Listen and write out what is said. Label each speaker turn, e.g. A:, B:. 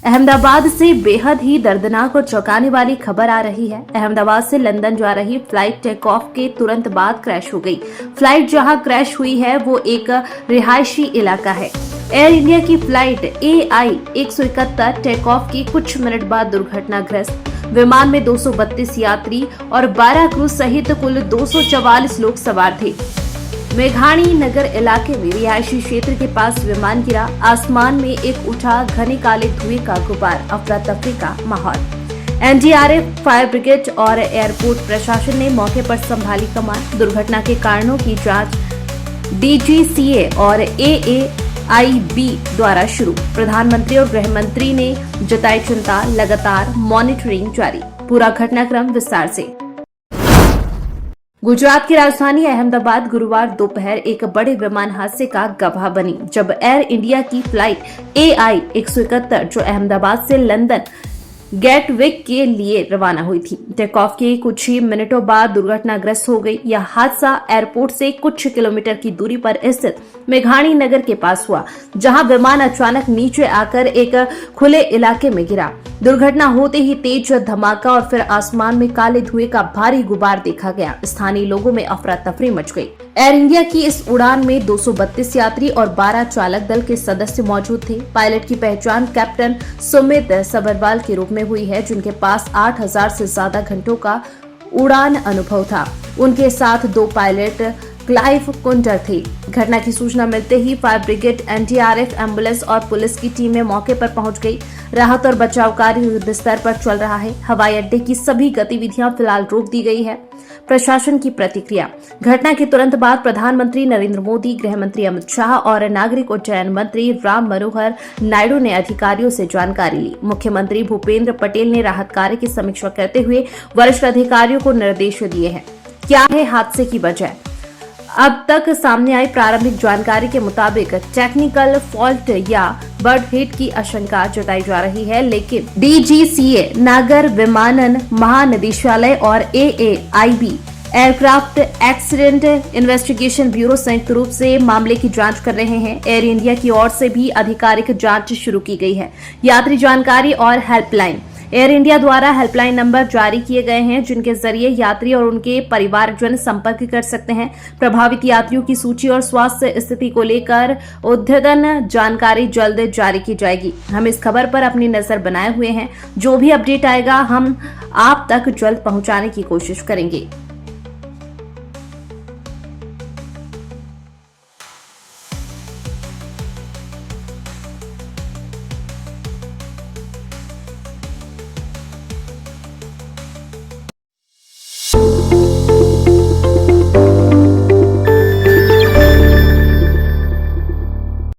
A: अहमदाबाद से बेहद ही दर्दनाक और चौंकाने वाली खबर आ रही है। अहमदाबाद से लंदन जा रही फ्लाइट टेक ऑफ के तुरंत बाद क्रैश हो गई। फ्लाइट जहां क्रैश हुई है वो एक रिहायशी इलाका है। एयर इंडिया की फ्लाइट AI 171 टेक ऑफ के कुछ मिनट बाद दुर्घटनाग्रस्त। विमान में 232 यात्री और 12 क्रू सहित कुल 244 लोग सवार थे। मेघाणी नगर इलाके में रिहायशी क्षेत्र के पास विमान गिरा। आसमान में एक उठा घने काले धुएं का गुबार, अफरा तफरी का माहौल। NDRF, फायर ब्रिगेड और एयरपोर्ट प्रशासन ने मौके पर संभाली कमान। दुर्घटना के कारणों की जांच DGCA और AAIB द्वारा शुरू। प्रधानमंत्री और गृह मंत्री ने जताई चिंता, लगातार मॉनिटरिंग जारी। पूरा घटनाक्रम विस्तार से। गुजरात की राजधानी अहमदाबाद गुरुवार दोपहर एक बड़े विमान हादसे का गवाह बनी, जब एयर इंडिया की फ्लाइट AI 171 जो अहमदाबाद से लंदन गेटविक के लिए रवाना हुई थी, टेक ऑफ के कुछ ही मिनटों बाद दुर्घटनाग्रस्त हो गई। यह हादसा एयरपोर्ट से कुछ किलोमीटर की दूरी पर स्थित मेघाणी नगर के पास हुआ, जहां विमान अचानक नीचे आकर एक खुले इलाके में गिरा। दुर्घटना होते ही तेज धमाका और फिर आसमान में काले धुएं का भारी गुबार देखा गया। स्थानीय लोगों में अफरा तफरी मच गई। एयर इंडिया की इस उड़ान में 232 यात्री और 12 चालक दल के सदस्य मौजूद थे। पायलट की पहचान कैप्टन सुमित सबरवाल के रूप में हुई है, जिनके पास 8000 से ज्यादा घंटों का उड़ान अनुभव था। उनके साथ 2 पायलट क्लाइव कुंटर थे। घटना की सूचना मिलते ही फायर ब्रिगेड, NDRF, एम्बुलेंस और पुलिस की टीमें मौके पर पहुंच गई। राहत और बचाव कार्य युद्ध स्तर पर चल रहा है। हवाई अड्डे की सभी गतिविधियां फिलहाल रोक दी गई है। प्रशासन की प्रतिक्रिया। घटना के तुरंत बाद प्रधानमंत्री नरेंद्र मोदी, गृह मंत्री अमित शाह और नागरिक उड्डयन मंत्री राम मनोहर नायडू ने अधिकारियों से जानकारी ली। मुख्यमंत्री भूपेंद्र पटेल ने राहत कार्य की समीक्षा करते हुए वरिष्ठ अधिकारियों को निर्देश दिए हैं। क्या है हादसे की वजह? अब तक सामने आई प्रारंभिक जानकारी के मुताबिक टेक्निकल फॉल्ट या बर्ड हिट की आशंका जताई जा रही है, लेकिन DGCA, नागर विमानन महानिदेशालय और AAIB, aircraft accident investigation bureau संयुक्त रूप से मामले की जांच कर रहे हैं। एयर इंडिया की ओर से भी आधिकारिक जांच शुरू की गई है। यात्री जानकारी और हेल्पलाइन। एयर इंडिया द्वारा हेल्पलाइन नंबर जारी किए गए हैं, जिनके जरिए यात्री और उनके परिवारजन संपर्क कर सकते हैं। प्रभावित यात्रियों की सूची और स्वास्थ्य स्थिति को लेकर अद्यतन जानकारी जल्द जारी की जाएगी। हम इस खबर पर अपनी नजर बनाए हुए हैं। जो भी अपडेट आएगा हम आप तक जल्द पहुंचाने की कोशिश करेंगे।